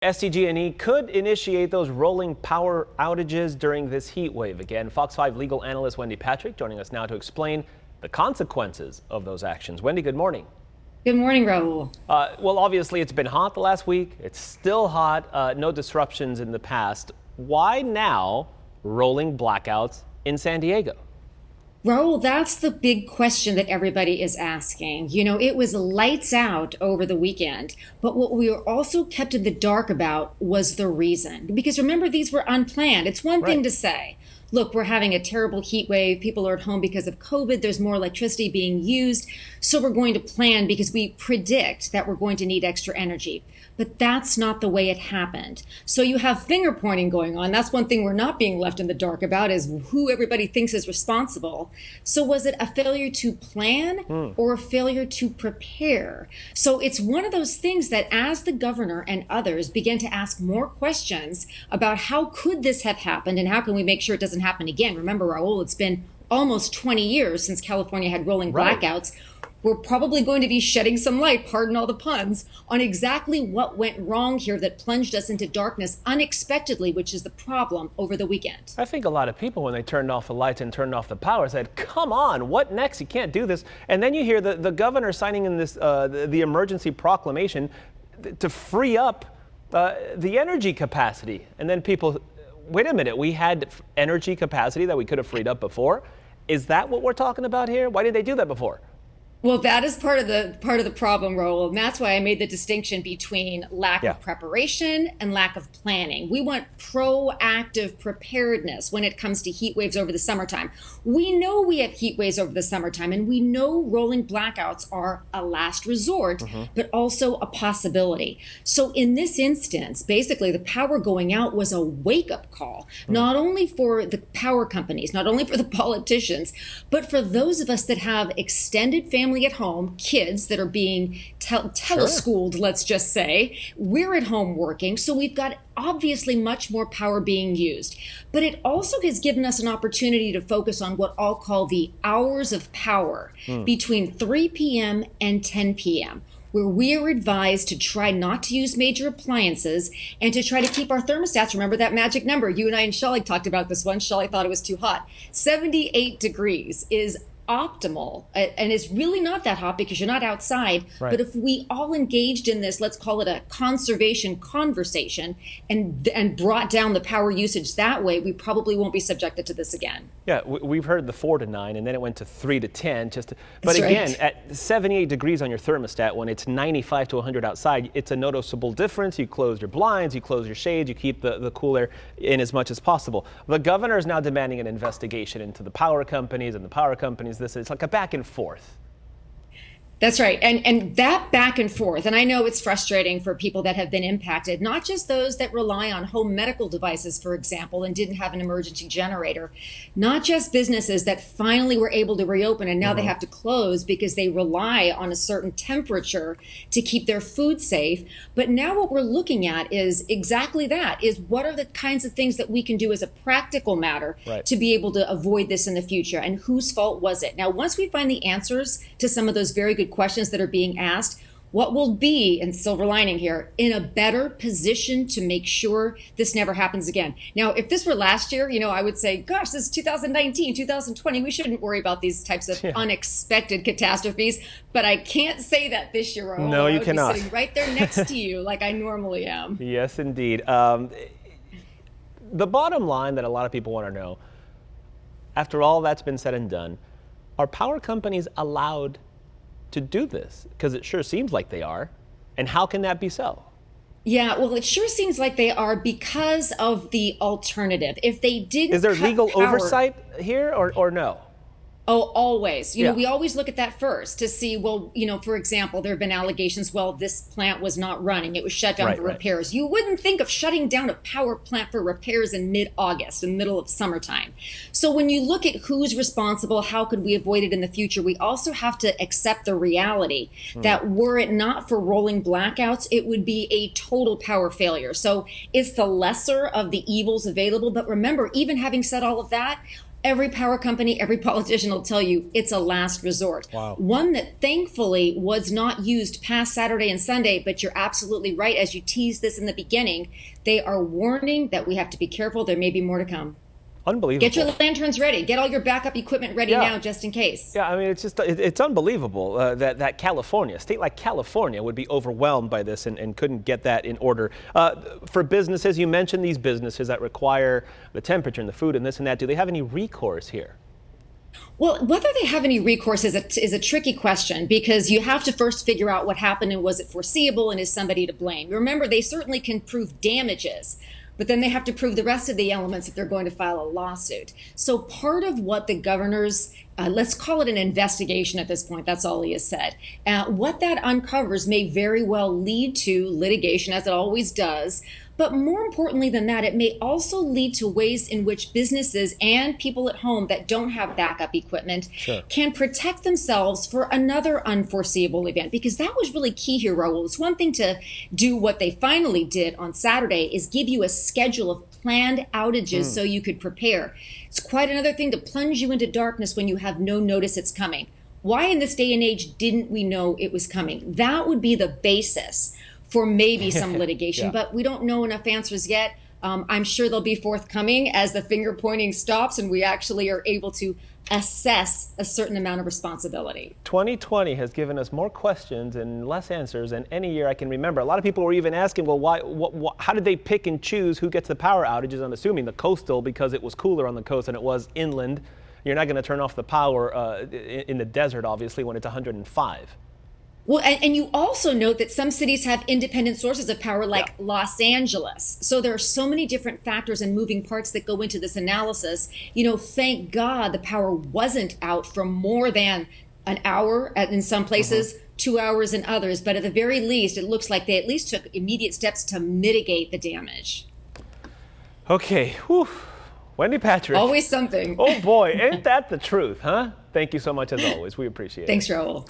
SDG&E could initiate those rolling power outages during this heat wave. Again, Fox 5 legal analyst Wendy Patrick joining us now to explain the consequences of those actions. Wendy, good morning. Good morning, Raul. Well, obviously it's been hot the last week. It's still hot. No disruptions in the past. Why now rolling blackouts in San Diego? Raul, that's the big question that everybody is asking. You know, it was lights out over the weekend, but what we were also kept in the dark about was the reason. Because remember, these were unplanned. It's one thing to say, look, we're having a terrible heat wave. People are at home because of COVID. There's more electricity being used. So we're going to plan because we predict that we're going to need extra energy. But that's not the way it happened. So you have finger pointing going on. That's one thing we're not being left in the dark about, is who everybody thinks is responsible. So was it a failure to plan or a failure to prepare? So it's one of those things that as the governor and others began to ask more questions about how could this have happened and how can we make sure it doesn't happen again. Remember, Raul, it's been almost 20 years since California had rolling blackouts. We're probably going to be shedding some light, pardon all the puns, on exactly what went wrong here that plunged us into darkness unexpectedly, which is the problem over the weekend. I think a lot of people, when they turned off the lights and turned off the power, said, come on, what next? You can't do this. And then you hear the governor signing in this the emergency proclamation to free up the energy capacity. And then people, wait a minute, we had energy capacity that we could have freed up before. Is that what we're talking about here? Why did they do that before? Well, that is part of the problem, Raul, and that's why I made the distinction between lack of preparation and lack of planning. We want proactive preparedness when it comes to heat waves over the summertime. We know we have heat waves over the summertime, and we know rolling blackouts are a last resort, but also a possibility. So in this instance, basically the power going out was a wake-up call, not only for the power companies, not only for the politicians, but for those of us that have extended family at home, kids that are being teleschooled, let's just say. We're at home working, so we've got obviously much more power being used. But it also has given us an opportunity to focus on what I'll call the hours of power between 3 p.m. and 10 p.m., where we are advised to try not to use major appliances and to try to keep our thermostats. Remember that magic number. You and I and Shelley talked about this one. Shelley thought it was too hot. 78 degrees is optimal, and it's really not that hot because you're not outside. But if we all engaged in this, let's call it a conservation conversation, and brought down the power usage that way, we probably won't be subjected to this again. Yeah, we've heard the 4 to 9, and then it went to 3 to 10. But again, at 78 degrees on your thermostat, when it's 95 to 100 outside, it's a noticeable difference. You close your blinds, you close your shades, you keep the cool air in as much as possible. The governor is now demanding an investigation into the power companies and the power companies. This is like a back and forth. That's right. And that back and forth, and I know it's frustrating for people that have been impacted, not just those that rely on home medical devices, for example, and didn't have an emergency generator, not just businesses that finally were able to reopen and now they have to close because they rely on a certain temperature to keep their food safe. But now what we're looking at is exactly that, is what are the kinds of things that we can do as a practical matter to be able to avoid this in the future, and whose fault was it? Now, once we find the answers to some of those very good questions that are being asked, what will be, and silver lining here, in a better position to make sure this never happens again. Now, if this were last year, you know, I would say, gosh, this is 2019, 2020. We shouldn't worry about these types of unexpected catastrophes. But I can't say that this year. No, you cannot. Be sitting right there next to you like I normally am. Yes, indeed. The bottom line that a lot of people want to know, after all that's been said and done, are power companies allowed to do this? Because it sure seems like they are. And how can that be so? Yeah, well, it sure seems like they are because of the alternative. If they didn't, is there legal oversight here or no? Oh, always. You know, we always look at that first to see, well, you know, for example, there have been allegations, well, this plant was not running. It was shut down for repairs. You wouldn't think of shutting down a power plant for repairs in mid-August, in the middle of summertime. So when you look at who's responsible, how could we avoid it in the future, we also have to accept the reality that were it not for rolling blackouts, it would be a total power failure. So it's the lesser of the evils available. But remember, even having said all of that, Every power company, every politician will tell you it's a last resort. Wow. One that thankfully was not used past Saturday and Sunday, but you're absolutely right. As you teased this in the beginning, they are warning that we have to be careful. There may be more to come. Unbelievable. Get your lanterns ready. Get all your backup equipment ready now, just in case. Yeah, I mean, it's just, it's unbelievable that California, a state like California, would be overwhelmed by this and couldn't get that in order. For businesses, you mentioned these businesses that require the temperature and the food and this and that. Do they have any recourse here? Well, whether they have any recourse is a tricky question, because you have to first figure out what happened and was it foreseeable and is somebody to blame. Remember, they certainly can prove damages, but then they have to prove the rest of the elements if they're going to file a lawsuit. So part of what the governor's, let's call it an investigation at this point, that's all he has said, what that uncovers may very well lead to litigation, as it always does. But more importantly than that, it may also lead to ways in which businesses and people at home that don't have backup equipment can protect themselves for another unforeseeable event. Because that was really key here, Raul. It's one thing to do what they finally did on Saturday, is give you a schedule of planned outages so you could prepare. It's quite another thing to plunge you into darkness when you have no notice it's coming. Why in this day and age didn't we know it was coming? That would be the basis for maybe some litigation, but we don't know enough answers yet. I'm sure they'll be forthcoming as the finger pointing stops and we actually are able to assess a certain amount of responsibility. 2020 has given us more questions and less answers than any year I can remember. A lot of people were even asking, well, how did they pick and choose who gets the power outages? I'm assuming the coastal, because it was cooler on the coast than it was inland. You're not going to turn off the power in the desert, obviously, when it's 105. Well, and you also note that some cities have independent sources of power, like Los Angeles. So there are so many different factors and moving parts that go into this analysis. You know, thank God the power wasn't out for more than an hour in some places, 2 hours in others. But at the very least, it looks like they at least took immediate steps to mitigate the damage. Okay. Whew. Wendy Patrick. Always something. Oh, boy. Ain't that the truth, huh? Thank you so much, as always. We appreciate it. Thanks, Raul.